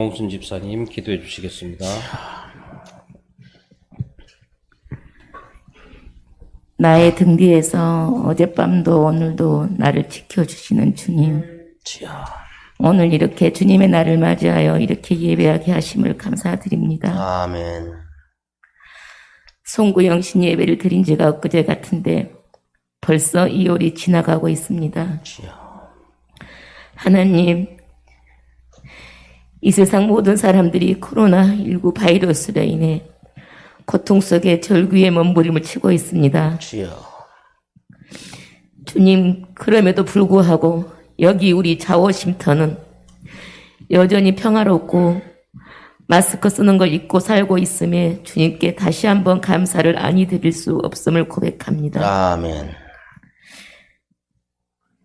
홍순 집사님 기도해 주시겠습니다. 나의 등 뒤에서 어젯밤도 오늘도 나를 지켜주시는 주님, 오늘 이렇게 주님의 날을 맞이하여 이렇게 예배하게 하심을 감사드립니다. 아멘. 송구영신 예배를 드린 지가 엊그제 같은데 벌써 2월이 지나가고 있습니다. 하나님, 이 세상 모든 사람들이 코로나19 바이러스로 인해 고통 속에 절규의 몸부림을 치고 있습니다. 주님, 그럼에도 불구하고 여기 우리 자워심터는 여전히 평화롭고 마스크 쓰는 걸 잊고 살고 있음에 주님께 다시 한번 감사를 아니 드릴 수 없음을 고백합니다. 아멘.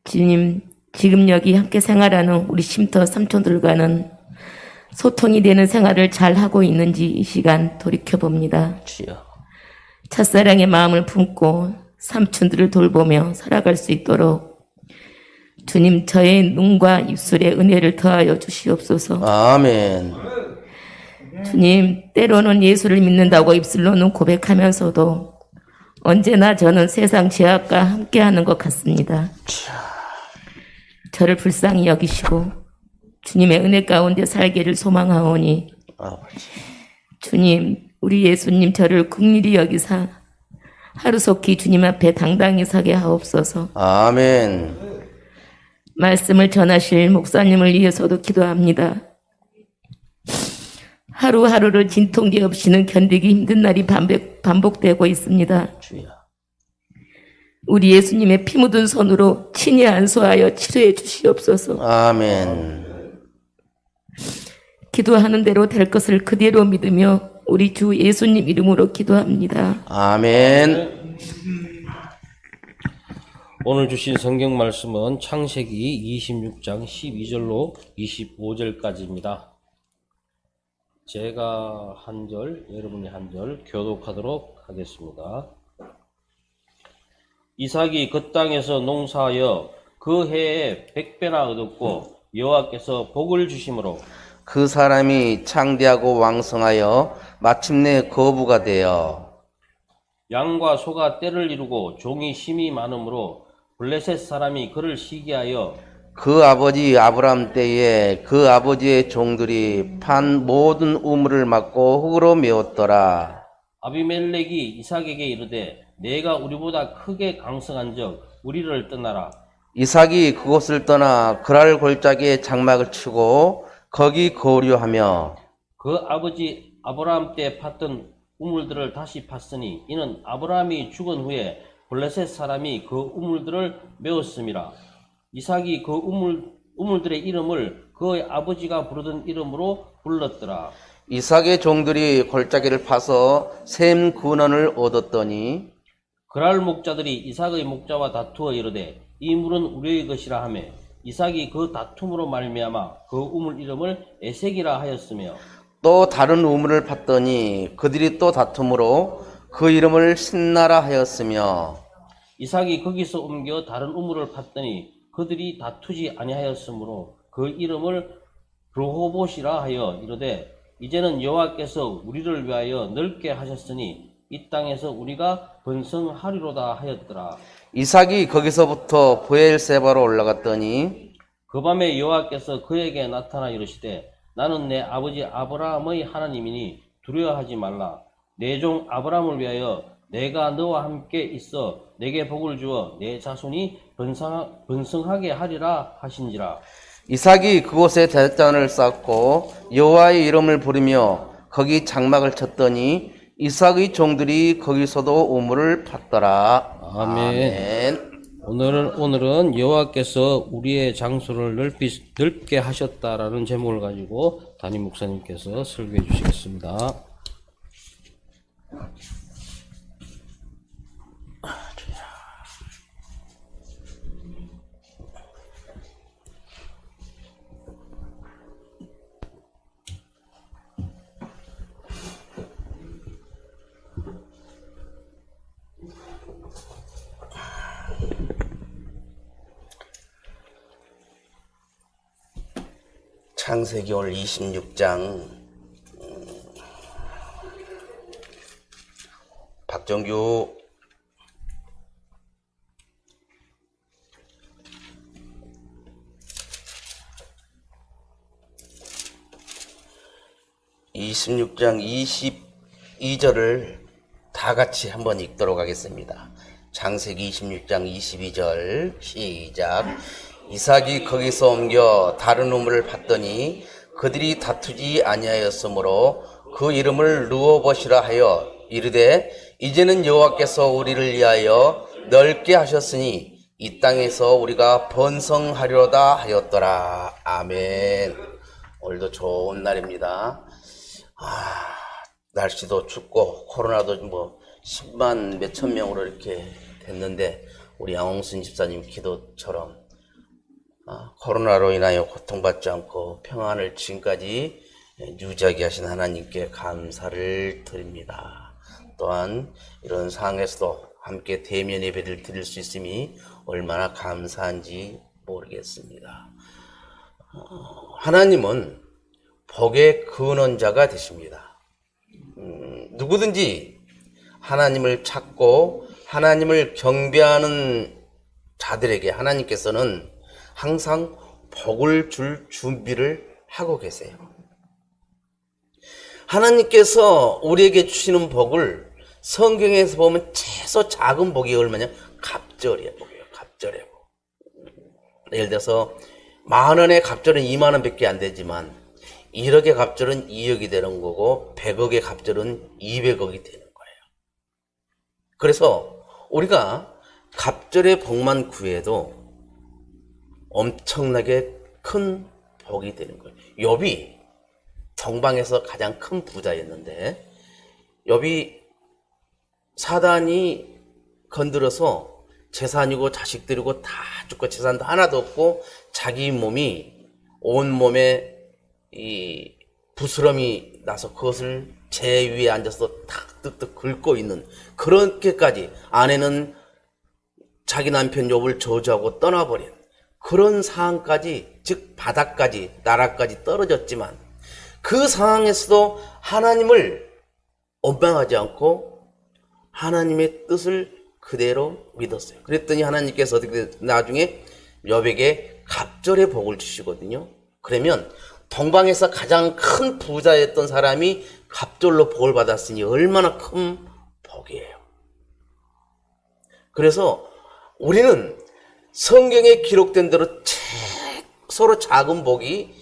주님, 지금 여기 함께 생활하는 우리 쉼터 삼촌들과는 소통이 되는 생활을 잘 하고 있는지 이 시간 돌이켜봅니다. 첫사랑의 마음을 품고 삼촌들을 돌보며 살아갈 수 있도록 주님, 저의 눈과 입술에 은혜를 더하여 주시옵소서. 아멘. 주님, 때로는 예수를 믿는다고 입술로는 고백하면서도 언제나 저는 세상 죄악과 함께하는 것 같습니다. 저를 불쌍히 여기시고 주님의 은혜 가운데 살기를 소망하오니 주님, 우리 예수님 저를 긍휼히 여기사 하루속히 주님 앞에 당당히 서게 하옵소서. 아멘. 말씀을 전하실 목사님을 위해서도 기도합니다. 하루하루를 진통기 없이는 견디기 힘든 날이 반복되고 있습니다. 우리 예수님의 피 묻은 손으로 친히 안수하여 치료해 주시옵소서. 아멘. 기도하는 대로 될 것을 그대로 믿으며 우리 주 예수님 이름으로 기도합니다. 아멘. 오늘 주신 성경 말씀은 창세기 26장 12절로 25절까지입니다. 제가 한 절, 여러분이 한 절 교독하도록 하겠습니다. 이삭이 그 땅에서 농사하여 그 해에 100배나 얻었고 여호와께서 복을 주심으로 그 사람이 창대하고 왕성하여 마침내 거부가 되어 양과 소가 때를 이루고 종이 심이 많으므로 블레셋 사람이 그를 시기하여 그 아버지 아브람 때에 그 아버지의 종들이 판 모든 우물을 막고 흙으로 메웠더라. 아비멜렉이 이삭에게 이르되 내가 우리보다 크게 강성한즉 우리를 떠나라. 이삭이 그곳을 떠나 그랄 골짜기에 장막을 치고 거기 거류하며 그 아버지 아브라함 때 팠던 우물들을 다시 팠으니 이는 아브라함이 죽은 후에 블레셋 사람이 그 우물들을 메웠음이라. 이삭이 그 우물들의 이름을 그의 아버지가 부르던 이름으로 불렀더라. 이삭의 종들이 골짜기를 파서 샘 근원을 얻었더니 그랄 목자들이 이삭의 목자와 다투어 이르되 이 물은 우리의 것이라 하며 이삭이 그 다툼으로 말미암아 그 우물 이름을 에색이라 하였으며 또 다른 우물을 팠더니 그들이 또 다툼으로 그 이름을 신나라 하였으며 이삭이 거기서 옮겨 다른 우물을 팠더니 그들이 다투지 아니하였으므로 그 이름을 르호봇이라 하여 이르되 이제는 여호와께서 우리를 위하여 넓게 하셨으니 이 땅에서 우리가 번성하리로다 하였더라. 이삭이 거기서부터 브엘세바로 올라갔더니 그 밤에 여호와께서 그에게 나타나 이르시되 나는 내 아버지 아브라함의 하나님이니 두려워하지 말라. 내 종 아브라함을 위하여 내가 너와 함께 있어 내게 복을 주어 내 자손이 번성하게 하리라 하신지라. 이삭이 그곳에 대장을 쌓고 여호와의 이름을 부르며 거기 장막을 쳤더니 이삭의 종들이 거기서도 우물을 팠더라. 아멘. 오늘은 여호와께서 우리의 장소를 넓게 하셨다라는 제목을 가지고 담임 목사님께서 설교해 주시겠습니다. 창세기 오늘 26장 박정규 (26장) 22절을 다 같이 한번 읽도록 하겠습니다. 창세기 26장 22절 시작. 이삭이 거기서 옮겨 다른 우물을 팠더니 그들이 다투지 아니하였으므로 그 이름을 르호봇이라 하여 이르되 이제는 여호와께서 우리를 위하여 넓게 하셨으니 이 땅에서 우리가 번성하려다 하였더라. 아멘. 오늘도 좋은 날입니다. 날씨도 춥고 코로나도 뭐 10만 몇천 명으로 이렇게 됐는데 우리 양홍순 집사님 기도처럼 코로나로 인하여 고통받지 않고 평안을 지금까지 유지하게 하신 하나님께 감사를 드립니다. 또한 이런 상황에서도 함께 대면 예배를 드릴 수 있음이 얼마나 감사한지 모르겠습니다. 하나님은 복의 근원자가 되십니다. 누구든지 하나님을 찾고 하나님을 경배하는 자들에게 하나님께서는 항상 복을 줄 준비를 하고 계세요. 하나님께서 우리에게 주시는 복을 성경에서 보면 최소 작은 복이 얼마냐? 갑절의 복이에요. 갑절의 복. 예를 들어서 10,000원의 갑절은 20,000원 밖에 안 되지만 1억의 갑절은 2억이 되는 거고 100억의 갑절은 200억이 되는 거예요. 그래서 우리가 갑절의 복만 구해도 엄청나게 큰 복이 되는 거예요. 욥이 정방에서 가장 큰 부자였는데 욥이 사단이 건드려서 재산이고 자식들이고 다 죽고 재산도 하나도 없고 자기 몸이 온 몸에 이 부스럼이 나서 그것을 제 위에 앉아서 탁 뜩뜩 긁고 있는 그렇게까지 아내는 자기 남편 욥을 저주하고 떠나버린 그런 상황까지, 즉 바닥까지 나라까지 떨어졌지만 그 상황에서도 하나님을 원망하지 않고 하나님의 뜻을 그대로 믿었어요. 그랬더니 하나님께서 어떻게 나중에 욥에게 갑절의 복을 주시거든요. 그러면 동방에서 가장 큰 부자였던 사람이 갑절로 복을 받았으니 얼마나 큰 복이에요. 그래서 우리는 성경에 기록된 대로 서로 작은 복이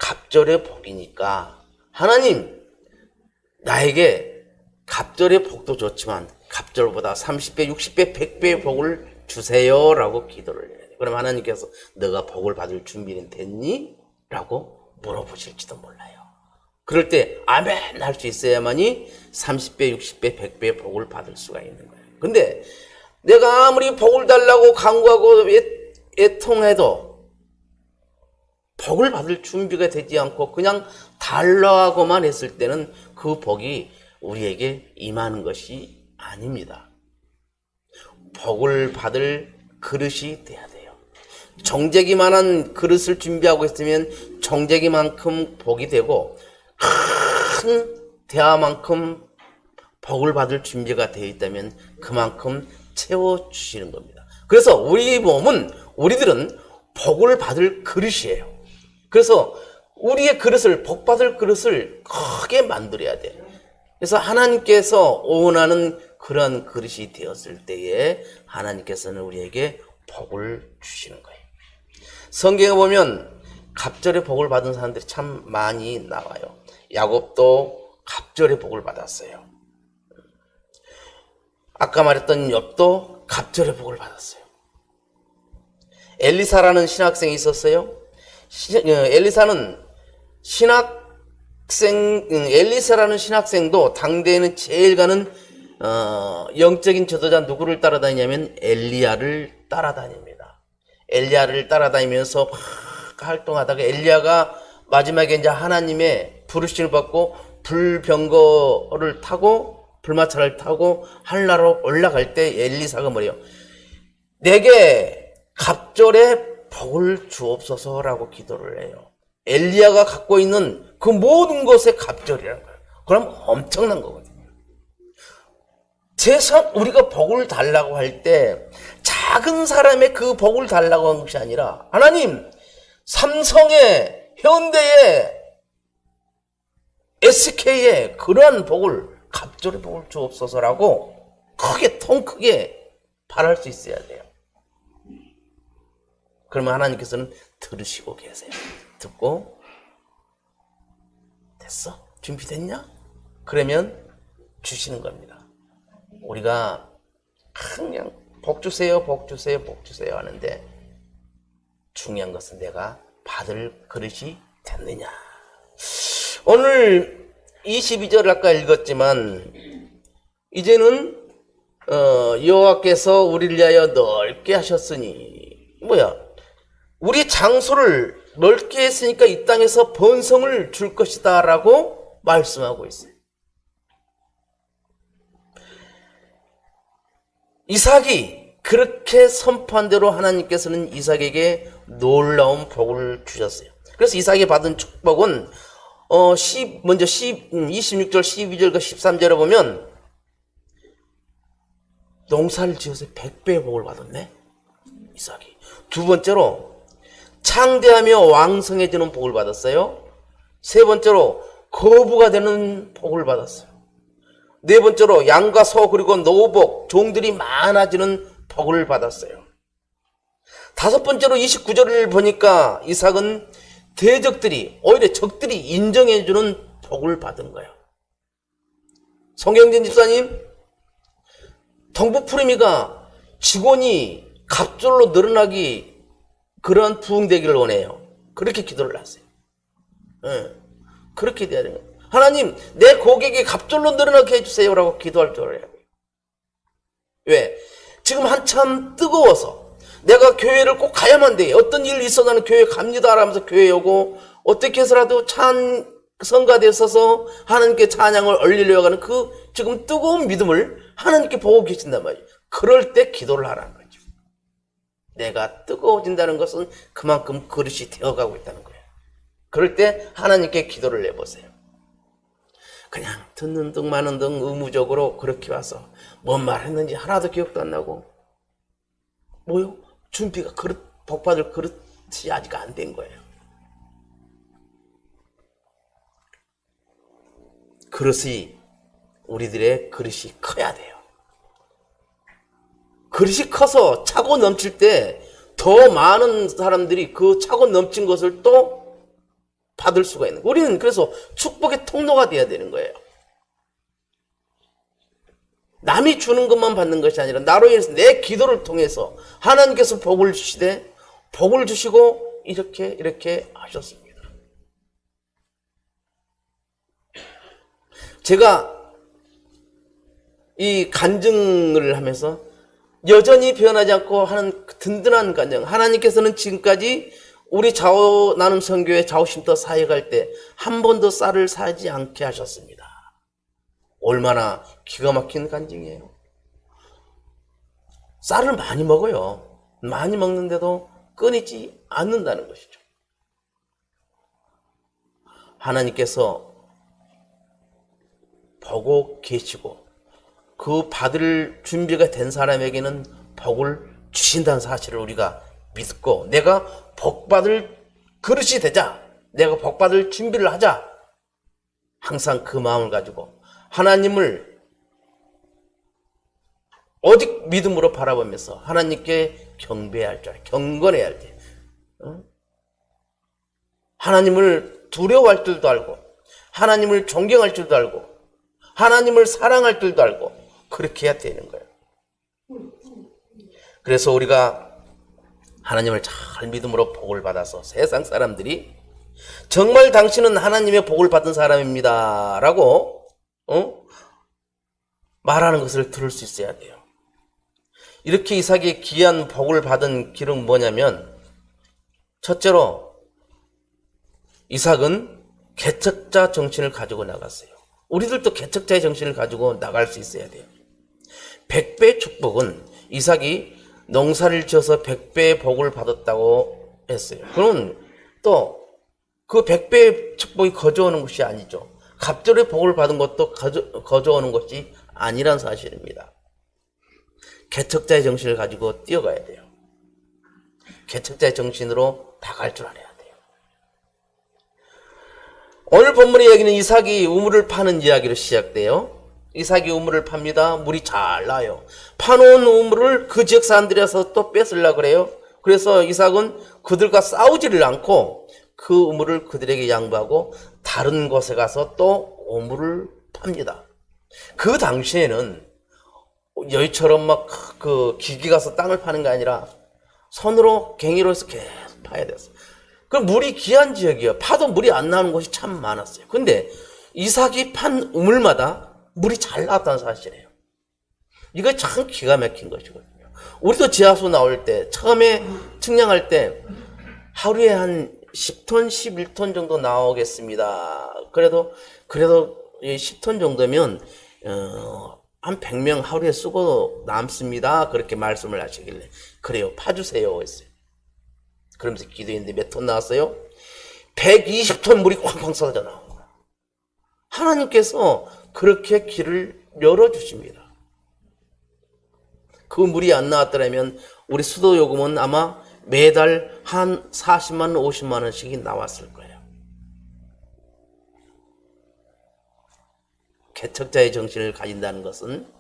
갑절의 복이니까 하나님 나에게 갑절의 복도 좋지만 갑절보다 30배, 60배, 100배의 복을 주세요 라고 기도를 해야 돼요. 그럼 하나님께서 너가 복을 받을 준비는 됐니? 라고 물어보실지도 몰라요. 그럴 때 아멘 할 수 있어야만이 30배, 60배, 100배의 복을 받을 수가 있는 거예요. 근데 내가 아무리 복을 달라고 간구하고 애통해도 복을 받을 준비가 되지 않고 그냥 달라고만 했을 때는 그 복이 우리에게 임하는 것이 아닙니다. 복을 받을 그릇이 돼야 돼요. 정제기만한 그릇을 준비하고 있으면 정제기만큼 복이 되고 큰 대화만큼 복을 받을 준비가 되어 있다면 그만큼 채워주시는 겁니다. 그래서 우리 몸은 우리들은 복을 받을 그릇이에요. 그래서 우리의 그릇을 복받을 그릇을 크게 만들어야 돼요. 그래서 하나님께서 원하는 그런 그릇이 되었을 때에 하나님께서는 우리에게 복을 주시는 거예요. 성경에 보면 갑절의 복을 받은 사람들이 참 많이 나와요. 야곱도 갑절의 복을 받았어요. 아까 말했던 욥도 갑절의 복을 받았어요. 엘리사라는 신학생이 있었어요. 엘리사라는 신학생도 당대에는 제일 가는 영적인 지도자 누구를 따라다니냐면 엘리야를 따라다닙니다. 엘리야를 따라다니면서 막 활동하다가 엘리야가 마지막에 이제 하나님의 부르심을 받고 불병거를 타고 불마차를 타고 하늘나라로 올라갈 때 엘리사가 뭐래요? 내게 갑절의 복을 주옵소서라고 기도를 해요. 엘리야가 갖고 있는 그 모든 것의 갑절이라는 거예요. 그럼 엄청난 거거든요. 세상 우리가 복을 달라고 할 때 작은 사람의 그 복을 달라고 한 것이 아니라 하나님 삼성의 현대의 SK의 그러한 복을 갑절의 복을 주옵소서라고 크게 통 크게 바랄 수 있어야 돼요. 그러면 하나님께서는 들으시고 계세요. 듣고 됐어? 준비됐냐? 그러면 주시는 겁니다. 우리가 그냥 복 주세요, 복 주세요, 복 주세요 하는데 중요한 것은 내가 받을 그릇이 됐느냐. 오늘 22절 아까 읽었지만 이제는 여호와께서 우리를 위하여 넓게 하셨으니 뭐야? 우리 장소를 넓게 했으니까 이 땅에서 번성을 줄 것이다 라고 말씀하고 있어요. 이삭이 그렇게 선포한 대로 하나님께서는 이삭에게 놀라운 복을 주셨어요. 그래서 이삭이 받은 축복은 26절, 12절과 13절에 보면 농사를 지어서 100배의 복을 받았네. 이삭이. 두 번째로 창대하며 왕성해지는 복을 받았어요. 세 번째로 거부가 되는 복을 받았어요. 네 번째로 양과 소 그리고 노복 종들이 많아지는 복을 받았어요. 다섯 번째로 29절을 보니까 이삭은 대적들이 오히려 적들이 인정해주는 복을 받은 거예요. 송영진 집사님, 동부푸르미가 직원이 갑절로 늘어나기 그런 부흥되기를 원해요. 그렇게 기도를 하세요. 그렇게 돼야 돼요. 하나님, 내 고객이 갑절로 늘어나게 해주세요라고 기도할 줄 알아요. 왜? 지금 한참 뜨거워서 내가 교회를 꼭 가야만 돼. 어떤 일이 있어 나는 교회 갑니다 라면서 교회에 오고 어떻게 해서라도 성가대에 서서 하나님께 찬양을 올리려고 하는 그 지금 뜨거운 믿음을 하나님께 보고 계신단 말이에요. 그럴 때 기도를 하라는 거죠. 내가 뜨거워진다는 것은 그만큼 그릇이 되어가고 있다는 거예요. 그럴 때 하나님께 기도를 내보세요. 그냥 듣는 등 마는 등 의무적으로 그렇게 와서 뭔 말 했는지 하나도 기억도 안 나고 뭐요? 준비가 복받을 그릇이 아직 안 된 거예요. 그릇이 우리들의 그릇이 커야 돼요. 그릇이 커서 차고 넘칠 때 더 많은 사람들이 그 차고 넘친 것을 또 받을 수가 있는 거예요. 우리는 그래서 축복의 통로가 돼야 되는 거예요. 남이 주는 것만 받는 것이 아니라 나로 인해서 내 기도를 통해서 하나님께서 복을 주시되 복을 주시고 이렇게 하셨습니다. 제가 이 간증을 하면서 여전히 변하지 않고 하는 든든한 간증. 하나님께서는 지금까지 우리 나눔 선교회 좌우쉼터 사역할 때 한 번도 쌀을 사지 않게 하셨습니다. 얼마나 기가 막힌 간증이에요. 쌀을 많이 먹어요. 많이 먹는데도 끊이지 않는다는 것이죠. 하나님께서 보고 계시고 그 받을 준비가 된 사람에게는 복을 주신다는 사실을 우리가 믿고 내가 복받을 그릇이 되자, 내가 복받을 준비를 하자, 항상 그 마음을 가지고 하나님을 오직 믿음으로 바라보면서 하나님께 경배해야 할 줄 알아요. 경건해야 할 때. 하나님을 두려워할 줄도 알고 하나님을 존경할 줄도 알고 하나님을 사랑할 줄도 알고 그렇게 해야 되는 거예요. 그래서 우리가 하나님을 잘 믿음으로 복을 받아서 세상 사람들이 정말 당신은 하나님의 복을 받은 사람입니다 라고 말하는 것을 들을 수 있어야 돼요. 이렇게 이삭이 귀한 복을 받은 길은 뭐냐면 첫째로 이삭은 개척자 정신을 가지고 나갔어요. 우리들도 개척자의 정신을 가지고 나갈 수 있어야 돼요. 100배의 축복은 이삭이 농사를 지어서 100배의 복을 받았다고 했어요. 그럼 또 그 100배의 축복이 거저오는 것이 아니죠. 갑절의 복을 받은 것도 거저오는 것이 아니란 사실입니다. 개척자의 정신을 가지고 뛰어가야 돼요. 개척자의 정신으로 나갈 줄 알아야 돼요. 오늘 본문의 이야기는 이삭이 우물을 파는 이야기로 시작돼요. 이삭이 우물을 팝니다. 물이 잘 나요. 파놓은 우물을 그 지역 사람들이 와서 또 뺏으려고 그래요. 그래서 이삭은 그들과 싸우지를 않고 그 우물을 그들에게 양보하고 다른 곳에 가서 또 우물을 팝니다. 그 당시에는 여기처럼 막 그 기기 가서 땅을 파는 게 아니라 손으로 갱이로 해서 계속 파야 됐어요. 그 물이 귀한 지역이에요. 파도 물이 안 나오는 곳이 참 많았어요. 근데 이삭이 판 우물마다 물이 잘 나왔다는 사실이에요. 이거 참 기가 막힌 것이거든요. 우리도 지하수 나올 때 처음에 측량할 때 하루에 한 10톤, 11톤 정도 나오겠습니다. 그래도 10톤 정도면 한 100명 하루에 쓰고 남습니다. 그렇게 말씀을 하시길래 그래요, 파주세요 했어요. 그러면서 기도했는데 몇 톤 나왔어요? 120톤 물이 쾅쾅 쏟아져 나온 거예요. 하나님께서 그렇게 길을 열어주십니다. 그 물이 안 나왔더라면 우리 수도 요금은 아마 매달 한 40만 원, 50만 원씩이 나왔을 거예요. 개척자의 정신을 가진다는 것은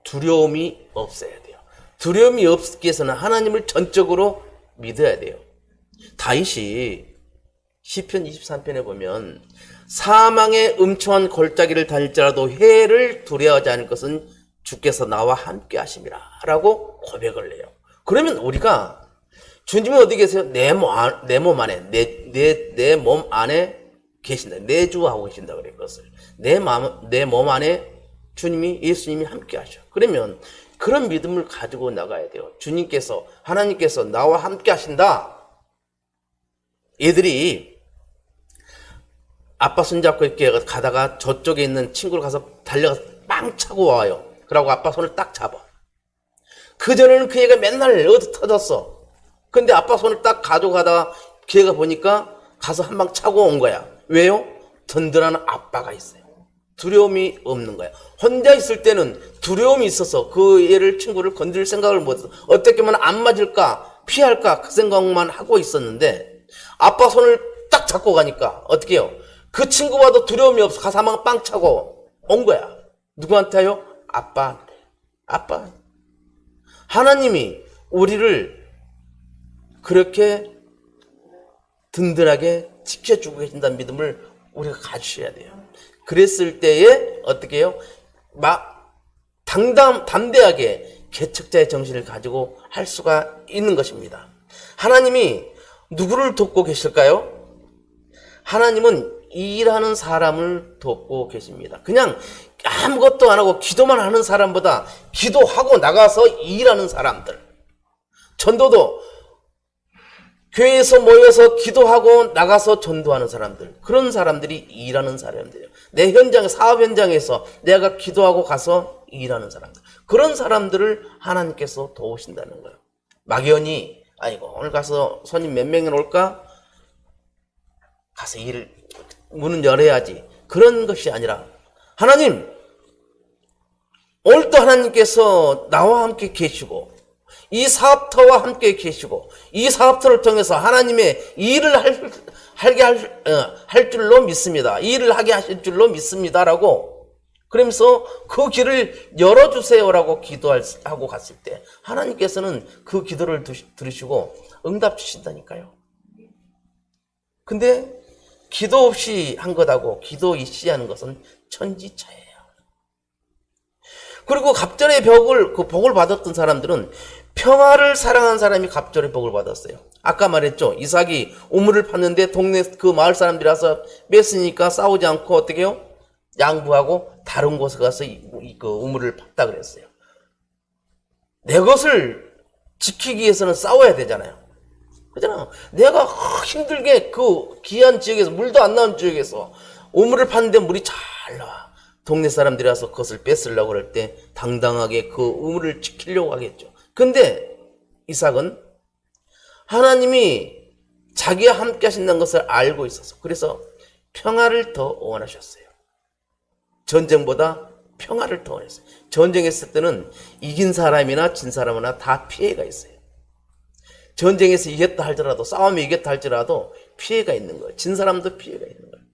두려움이 없어야 돼요. 두려움이 없기 위해서는 하나님을 전적으로 믿어야 돼요. 다윗이 시편 23편에 보면 사망의 음침한 골짜기를 다닐지라도 해를 두려워하지 않을 것은 주께서 나와 함께 하심이라 라고 고백을 해요. 그러면 우리가 주님이 어디 계세요? 내 몸 안에 내 몸 안에 계신다. 내주하고 계신다 그래. 그것을 내 몸 안에 주님이 예수님이 함께 하셔. 그러면 그런 믿음을 가지고 나가야 돼요. 주님께서 하나님께서 나와 함께 하신다. 얘들이 아빠 손잡고 이렇게 가다가 저쪽에 있는 친구를 가서 달려가서 빵 차고 와요. 그러고 아빠 손을 딱 잡아. 그전에는 그 애가 맨날 어디 터졌어. 근데 아빠 손을 딱 가져가다가 걔가 보니까 가서 한 방 차고 온 거야. 왜요? 든든한 아빠가 있어요. 두려움이 없는 거야. 혼자 있을 때는 두려움이 있어서 그 애를, 친구를 건드릴 생각을 못해서 어떻게 하면 안 맞을까, 피할까 그 생각만 하고 있었는데 아빠 손을 딱 잡고 가니까 어떻게 해요? 그 친구와도 두려움이 없어. 가서 한 방 빵 차고 온 거야. 누구한테요? 아빠한테. 아빠. 하나님이 우리를 그렇게 든든하게 지켜주고 계신다는 믿음을 우리가 가지셔야 돼요. 그랬을 때에 어떻게 해요? 담대하게 개척자의 정신을 가지고 할 수가 있는 것입니다. 하나님이 누구를 돕고 계실까요? 하나님은 일하는 사람을 돕고 계십니다. 그냥 아무것도 안 하고 기도만 하는 사람보다 기도하고 나가서 일하는 사람들. 전도도 교회에서 모여서 기도하고 나가서 전도하는 사람들. 그런 사람들이 일하는 사람들이에요. 내 현장, 사업 현장에서 내가 기도하고 가서 일하는 사람들. 그런 사람들을 하나님께서 도우신다는 거예요. 막연히 아이고 오늘 가서 손님 몇 명이 올까? 가서 문은 열어야지. 그런 것이 아니라 하나님 오늘도 하나님께서 나와 함께 계시고 이 사업터와 함께 계시고 이 사업터를 통해서 하나님의 일을 할 줄로 믿습니다. 일을 하게 하실 줄로 믿습니다라고 그러면서 그 길을 열어주세요라고 기도하고 갔을 때 하나님께서는 그 기도를 들으시고 응답 주신다니까요. 근데 기도 없이 한 것하고 기도 있이 하는 것은 천지차예요. 그리고 갑절의 복을 받았던 사람들은 평화를 사랑한 사람이 갑절의 복을 받았어요. 아까 말했죠. 이삭이 우물을 팠는데 동네 그 마을 사람들이 와서 뺐으니까 싸우지 않고 어떻게 해요? 양보하고 다른 곳에 가서 그 우물을 팠다 그랬어요. 내 것을 지키기 위해서는 싸워야 되잖아요. 그렇잖아. 내가 힘들게 그 귀한 지역에서 물도 안 나온 지역에서 우물을 팠는데 물이 잘 나와. 동네 사람들이 와서 그것을 뺏으려고 할 때 당당하게 그 우물을 지키려고 하겠죠. 근데 이삭은 하나님이 자기와 함께 하신다는 것을 알고 있어서 그래서 평화를 더 원하셨어요. 전쟁보다 평화를 더 원했어요. 전쟁했을 때는 이긴 사람이나 진 사람이나 다 피해가 있어요. 전쟁에서 이겼다 할지라도 싸움에 이겼다 할지라도 피해가 있는 거예요. 진 사람도 피해가 있는 거예요.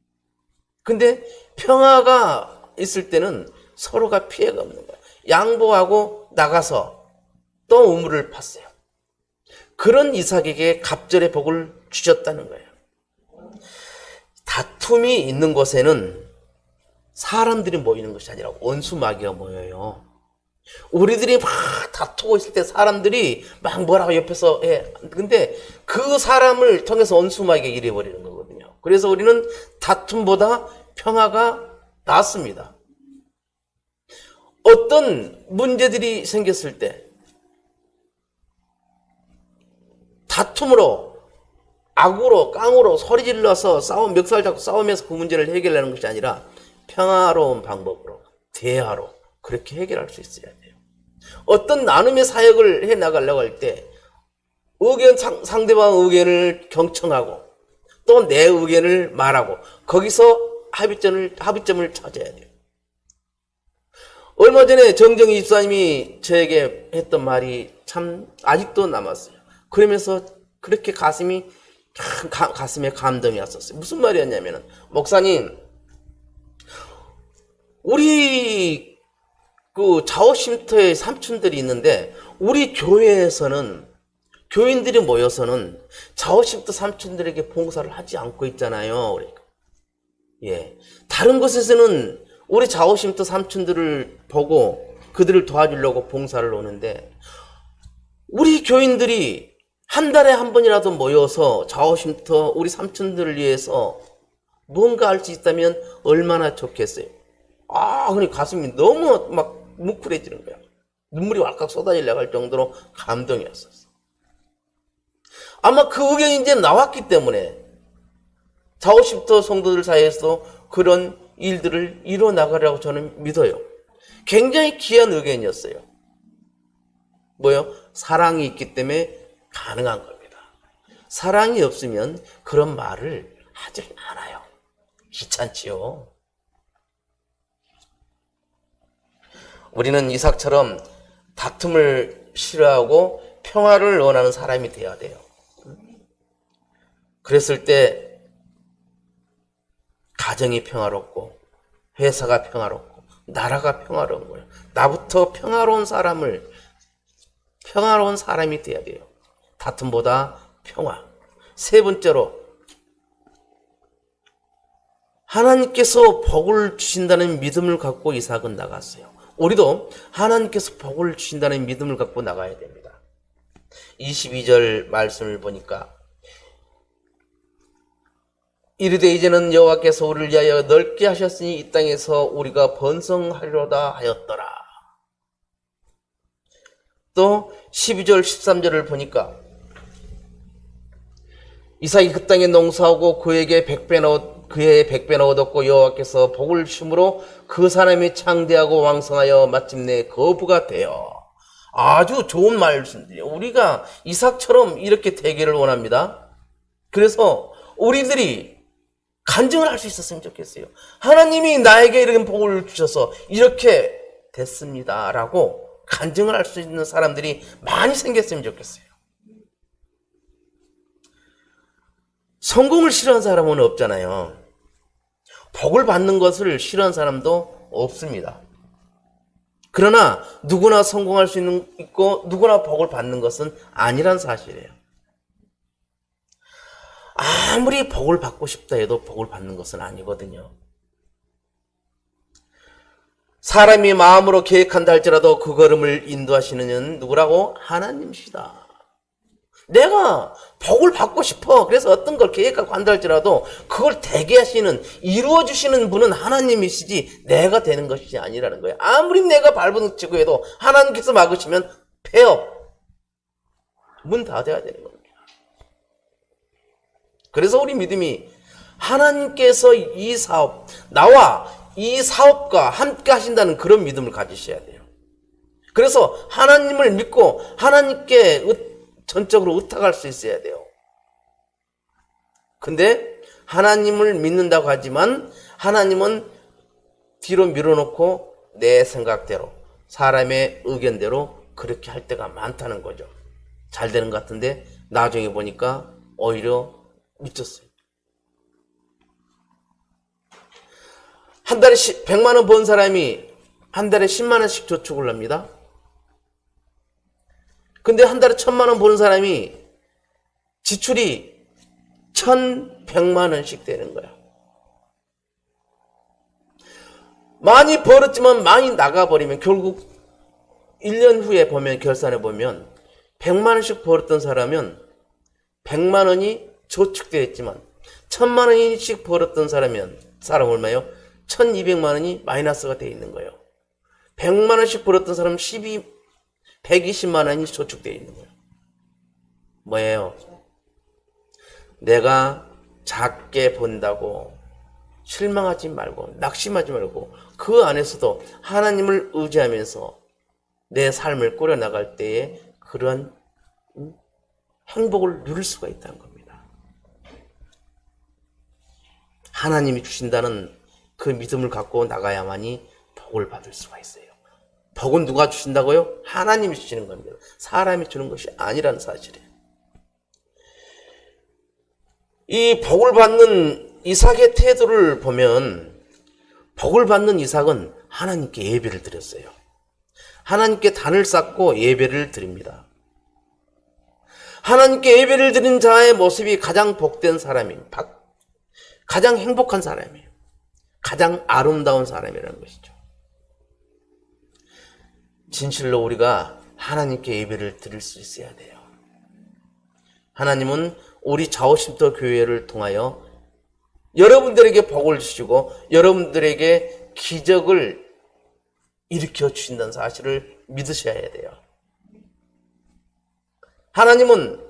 근데 평화가 있을 때는 서로가 피해가 없는 거예요. 양보하고 나가서 또 우물을 팠어요. 그런 이삭에게 갑절의 복을 주셨다는 거예요. 다툼이 있는 곳에는 사람들이 모이는 것이 아니라 원수마귀가 모여요. 우리들이 막 다투고 있을 때 사람들이 막 뭐라고 옆에서 해. 근데 그 사람을 통해서 원수마귀가 이래버리는 거거든요. 그래서 우리는 다툼보다 평화가 낫습니다. 어떤 문제들이 생겼을 때 다툼으로 악으로 깡으로 소리질러서 멱살 잡고 싸우면서 그 문제를 해결하는 것이 아니라 평화로운 방법으로 대화로 그렇게 해결할 수 있어야 돼요. 어떤 나눔의 사역을 해 나가려고 할 때 상대방 의견을 경청하고 또 내 의견을 말하고 거기서 합의점을 찾아야 돼요. 얼마 전에 정정희 집사님이 저에게 했던 말이 참 아직도 남았어요. 그러면서 그렇게 가슴에 감동이 왔었어요. 무슨 말이었냐면은, 목사님, 우리 그 좌우쉼터의 삼촌들이 있는데 우리 교회에서는 교인들이 모여서는 좌우쉼터 삼촌들에게 봉사를 하지 않고 있잖아요. 그러니까. 예. 다른 곳에서는 우리 좌우쉼터 삼촌들을 보고 그들을 도와주려고 봉사를 오는데 우리 교인들이 한 달에 한 번이라도 모여서 좌우쉼터 우리 삼촌들을 위해서 뭔가 할 수 있다면 얼마나 좋겠어요. 그냥 가슴이 너무 막 뭉클해지는 거야. 눈물이 왈칵 쏟아지려고 할 정도로 감동이었었어. 아마 그 의견이 이제 나왔기 때문에 좌우쉼터 성도들 사이에서 그런 일들을 이뤄 나가려고 저는 믿어요. 굉장히 귀한 의견이었어요. 뭐요? 사랑이 있기 때문에 가능한 겁니다. 사랑이 없으면 그런 말을 하지 않아요. 귀찮지요. 우리는 이삭처럼 다툼을 싫어하고 평화를 원하는 사람이 되어야 돼요. 그랬을 때 가정이 평화롭고 회사가 평화롭고 나라가 평화로운 거예요. 나부터 평화로운 사람이 되어야 돼요. 다툼보다 평화. 세 번째로 하나님께서 복을 주신다는 믿음을 갖고 이삭은 나갔어요. 우리도 하나님께서 복을 주신다는 믿음을 갖고 나가야 됩니다. 22절 말씀을 보니까 이르되 이제는 여호와께서 우리를 위하여 넓게 하셨으니 이 땅에서 우리가 번성하리로다 하였더라. 또 12절 13절을 보니까 이삭이 그 땅에 농사하고 그의 100배나 얻었고 여호와께서 복을 주심으로 그 사람이 창대하고 왕성하여 마침내 거부가 되어. 아주 좋은 말씀들이에요. 우리가 이삭처럼 이렇게 되기를 원합니다. 그래서 우리들이 간증을 할 수 있었으면 좋겠어요. 하나님이 나에게 이런 복을 주셔서 이렇게 됐습니다 라고 간증을 할 수 있는 사람들이 많이 생겼으면 좋겠어요. 성공을 싫어하는 사람은 없잖아요. 복을 받는 것을 싫어하는 사람도 없습니다. 그러나 누구나 성공할 수 있고 누구나 복을 받는 것은 아니란 사실이에요. 아무리 복을 받고 싶다 해도 복을 받는 것은 아니거든요. 사람이 마음으로 계획한다 할지라도 그 걸음을 인도하시는 이는 누구라고? 하나님이시다. 내가 복을 받고 싶어. 그래서 어떤 걸 계획하고 한다 할지라도 그걸 되게 하시는, 이루어주시는 분은 하나님이시지 내가 되는 것이 아니라는 거예요. 아무리 내가 발버둥치고 해도 하나님께서 막으시면 폐업. 문 닫아야 되는 겁니다. 그래서 우리 믿음이 하나님께서 이 사업, 나와 이 사업과 함께 하신다는 그런 믿음을 가지셔야 돼요. 그래서 하나님을 믿고 하나님께 전적으로 의탁할 수 있어야 돼요. 근데 하나님을 믿는다고 하지만 하나님은 뒤로 밀어놓고 내 생각대로, 사람의 의견대로 그렇게 할 때가 많다는 거죠. 잘 되는 것 같은데 나중에 보니까 오히려 미쳤어요. 한 달에 100만 원 번 사람이 한 달에 10만 원씩 저축을 합니다. 근데 한 달에 1000만 원 버는 사람이 지출이 1100만 원씩 되는 거야. 많이 벌었지만 많이 나가버리면 결국 1년 후에 보면 결산해 보면 100만 원씩 벌었던 사람은 100만 원이 저축되어 있지만 1000만 원씩 벌었던 사람 얼마요? 1200만 원이 마이너스가 되어 있는 거예요. 100만 원씩 벌었던 사람은 120만 원이 저축되어 있는 거예요. 뭐예요? 내가 작게 본다고 실망하지 말고 낙심하지 말고 그 안에서도 하나님을 의지하면서 내 삶을 꾸려나갈 때에 그런 행복을 누릴 수가 있다는 겁니다. 하나님이 주신다는 그 믿음을 갖고 나가야만이 복을 받을 수가 있어요. 복은 누가 주신다고요? 하나님이 주시는 겁니다. 사람이 주는 것이 아니라는 사실이에요. 이 복을 받는 이삭의 태도를 보면 복을 받는 이삭은 하나님께 예배를 드렸어요. 하나님께 단을 쌓고 예배를 드립니다. 하나님께 예배를 드린 자의 모습이 가장 복된 사람입니다. 가장 행복한 사람이에요. 가장 아름다운 사람이라는 것이죠. 진실로 우리가 하나님께 예배를 드릴 수 있어야 돼요. 하나님은 우리 자오심터 교회를 통하여 여러분들에게 복을 주시고 여러분들에게 기적을 일으켜 주신다는 사실을 믿으셔야 돼요. 하나님은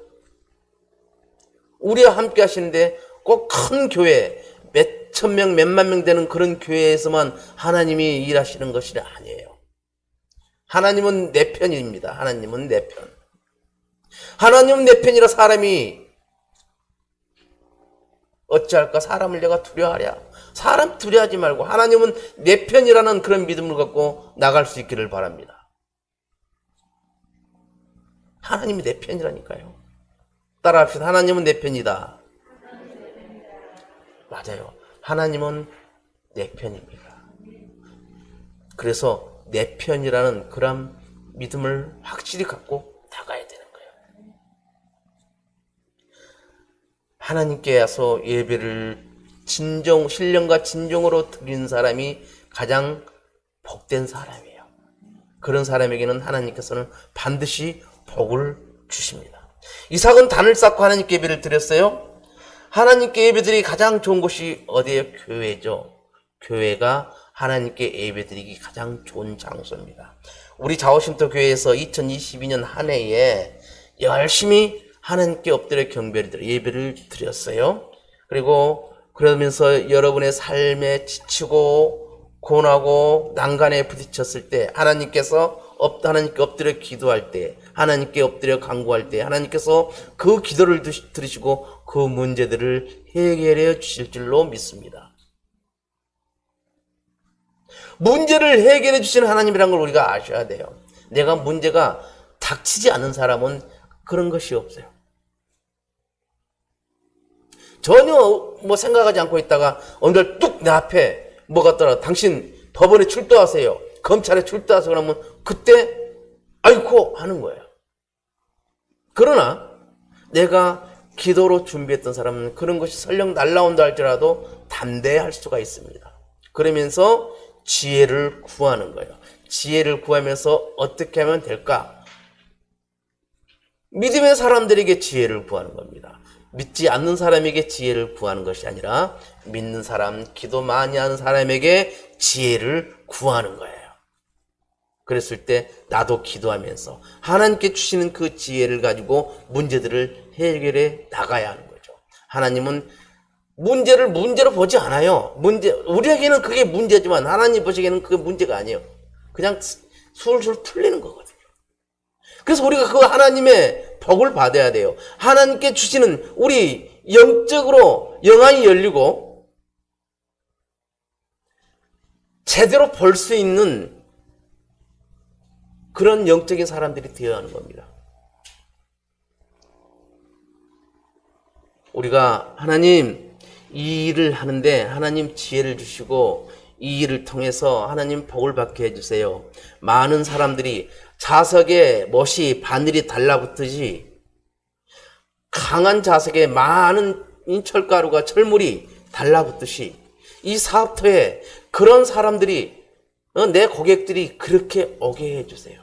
우리와 함께 하시는데 꼭 큰 교회, 몇천 명, 몇만 명 되는 그런 교회에서만 하나님이 일하시는 것이 아니에요. 하나님은 내 편입니다. 하나님은 내 편. 하나님은 내 편이라 사람이 어찌할까? 사람을 내가 두려워하랴. 사람 두려워하지 말고 하나님은 내 편이라는 그런 믿음을 갖고 나갈 수 있기를 바랍니다. 하나님이 내 편이라니까요. 따라합시다. 하나님은 내 편이다. 맞아요. 하나님은 내 편입니다. 그래서 내 편이라는 그런 믿음을 확실히 갖고 나가야 되는 거예요. 하나님께 와서 예배를 신령과 진정으로 드리는 사람이 가장 복된 사람이에요. 그런 사람에게는 하나님께서는 반드시 복을 주십니다. 이삭은 단을 쌓고 하나님께 예배를 드렸어요. 하나님께 예배드리기 가장 좋은 곳이 어디예요? 교회죠. 교회가 하나님께 예배드리기 가장 좋은 장소입니다. 우리 자오심터 교회에서 2022년 한 해에 열심히 하나님께 엎드려 경배를 드려 예배를 드렸어요. 그리고 그러면서 여러분의 삶에 지치고 고난하고 난간에 부딪혔을 때 하나님께 엎드려 기도할 때, 하나님께 엎드려 간구할 때 하나님께서 그 기도를 들으시고 그 문제들을 해결해 주실 줄로 믿습니다. 문제를 해결해 주시는 하나님이라는 걸 우리가 아셔야 돼요. 내가 문제가 닥치지 않는 사람은 그런 것이 없어요. 전혀 생각하지 않고 있다가 어느 날 뚝 내 앞에 뭐가 떠나 당신 법원에 출두하세요. 검찰에 출두하세요. 그러면 그때 아이고 하는 거예요. 그러나 내가 기도로 준비했던 사람은 그런 것이 설령 날라온다 할지라도 담대할 수가 있습니다. 그러면서 지혜를 구하는 거예요. 지혜를 구하면서 어떻게 하면 될까? 믿음의 사람들에게 지혜를 구하는 겁니다. 믿지 않는 사람에게 지혜를 구하는 것이 아니라 믿는 사람, 기도 많이 하는 사람에게 지혜를 구하는 거예요. 그랬을 때 나도 기도하면서 하나님께 주시는 그 지혜를 가지고 문제들을 해결해 나가야 하는 거죠. 하나님은 문제를 문제로 보지 않아요. 우리에게는 그게 문제지만 하나님 보시기에는 그게 문제가 아니에요. 그냥 술술 풀리는 거거든요. 그래서 우리가 그 하나님의 복을 받아야 돼요. 하나님께 주시는 우리 영적으로 영안이 열리고 제대로 볼 수 있는 그런 영적인 사람들이 되어야 하는 겁니다. 우리가 하나님 이 일을 하는데 하나님 지혜를 주시고 이 일을 통해서 하나님 복을 받게 해주세요. 많은 사람들이 자석에 못이 바늘이 달라붙듯이 강한 자석에 많은 철가루가 철물이 달라붙듯이 이 사업터에 그런 사람들이 내 고객들이 그렇게 오게 해주세요.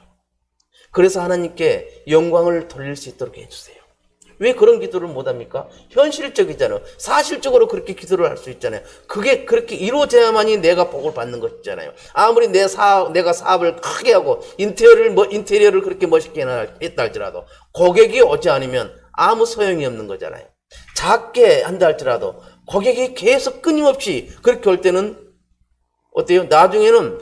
그래서 하나님께 영광을 돌릴 수 있도록 해주세요. 왜 그런 기도를 못합니까? 현실적이잖아요. 사실적으로 그렇게 기도를 할 수 있잖아요. 그게 그렇게 이루어져야만이 내가 복을 받는 것이잖아요. 아무리 내가 사업을 크게 하고 인테리어를 그렇게 멋있게 했다 할지라도 고객이 오지 않으면 아무 소용이 없는 거잖아요. 작게 한다 할지라도 고객이 계속 끊임없이 그렇게 올 때는 어때요? 나중에는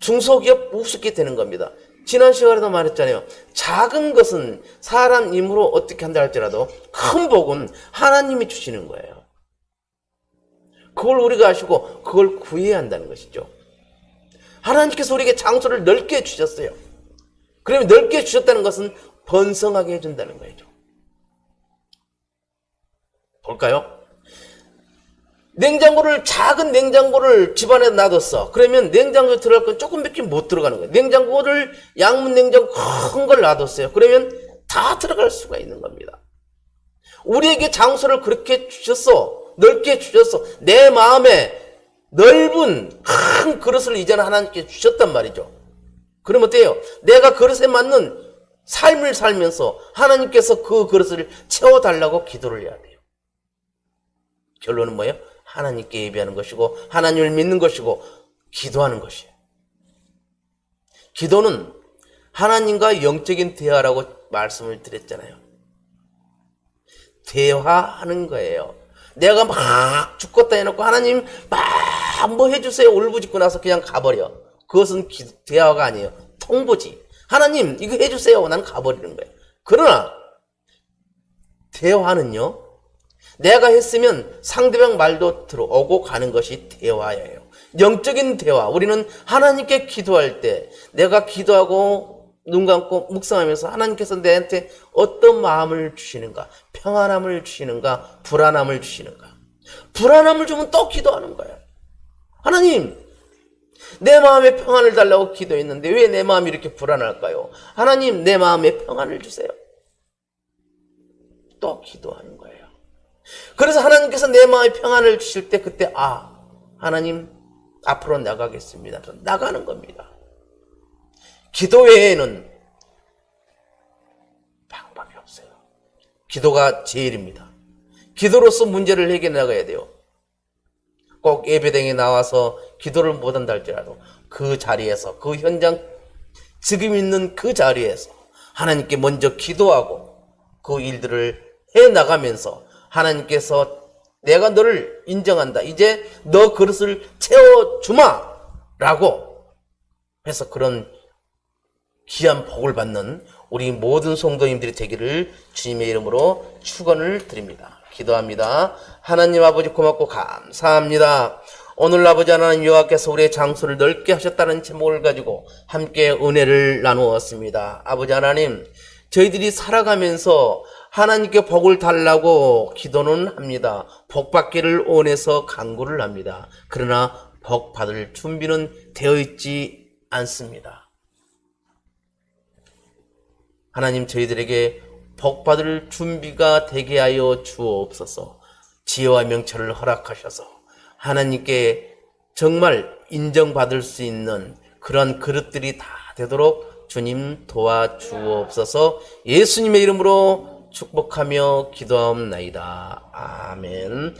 중소기업 우습게 되는 겁니다. 지난 시간에도 말했잖아요. 작은 것은 사람 힘으로 어떻게 한다 할지라도 큰 복은 하나님이 주시는 거예요. 그걸 우리가 아시고 그걸 구해야 한다는 것이죠. 하나님께서 우리에게 장소를 넓게 주셨어요. 그러면 넓게 주셨다는 것은 번성하게 해준다는 거죠. 볼까요? 작은 냉장고를 집안에 놔뒀어. 그러면 냉장고에 들어갈 건 조금밖에 못 들어가는 거예요. 냉장고를 양문 냉장고 큰 걸 놔뒀어요. 그러면 다 들어갈 수가 있는 겁니다. 우리에게 장소를 그렇게 주셨어. 넓게 주셨어. 내 마음에 넓은 큰 그릇을 이제는 하나님께 주셨단 말이죠. 그럼 어때요? 내가 그릇에 맞는 삶을 살면서 하나님께서 그 그릇을 채워달라고 기도를 해야 돼요. 결론은 뭐예요? 하나님께 예배하는 것이고 하나님을 믿는 것이고 기도하는 것이에요. 기도는 하나님과 영적인 대화라고 말씀을 드렸잖아요. 대화하는 거예요. 내가 막 죽겠다 해놓고 하나님 막 뭐 해주세요 울부짖고 나서 그냥 가버려. 그것은 대화가 아니에요. 통보지. 하나님 이거 해주세요. 난 가버리는 거예요. 그러나 대화는요. 내가 했으면 상대방 말도 들어오고 가는 것이 대화예요. 영적인 대화. 우리는 하나님께 기도할 때 내가 기도하고 눈 감고 묵상하면서 하나님께서 내한테 어떤 마음을 주시는가? 평안함을 주시는가? 불안함을 주시는가? 불안함을 주면 또 기도하는 거예요. 하나님 내 마음에 평안을 달라고 기도했는데 왜 내 마음이 이렇게 불안할까요? 하나님 내 마음에 평안을 주세요. 또 기도하는 거예요. 그래서 하나님께서 내 마음에 평안을 주실 때 그때 하나님 앞으로 나가겠습니다. 나가는 겁니다. 기도 외에는 방법이 없어요. 기도가 제일입니다. 기도로서 문제를 해결해 나가야 돼요. 꼭 예배당에 나와서 기도를 못한다 할지라도 그 자리에서 그 현장 지금 있는 그 자리에서 하나님께 먼저 기도하고 그 일들을 해나가면서 하나님께서 내가 너를 인정한다. 이제 너 그릇을 채워주마 라고 해서 그런 귀한 복을 받는 우리 모든 성도님들이 되기를 주님의 이름으로 축원을 드립니다. 기도합니다. 하나님 아버지 고맙고 감사합니다. 오늘 아버지 하나님 여호와께서 우리의 장소를 넓게 하셨다는 제목을 가지고 함께 은혜를 나누었습니다. 아버지 하나님 저희들이 살아가면서 하나님께 복을 달라고 기도는 합니다. 복 받기를 원해서 간구를 합니다. 그러나 복 받을 준비는 되어 있지 않습니다. 하나님 저희들에게 복 받을 준비가 되게 하여 주옵소서. 지혜와 명철을 허락하셔서 하나님께 정말 인정받을 수 있는 그런 그릇들이 다 되도록 주님 도와주옵소서. 예수님의 이름으로 축복하며 기도하옵나이다. 아멘.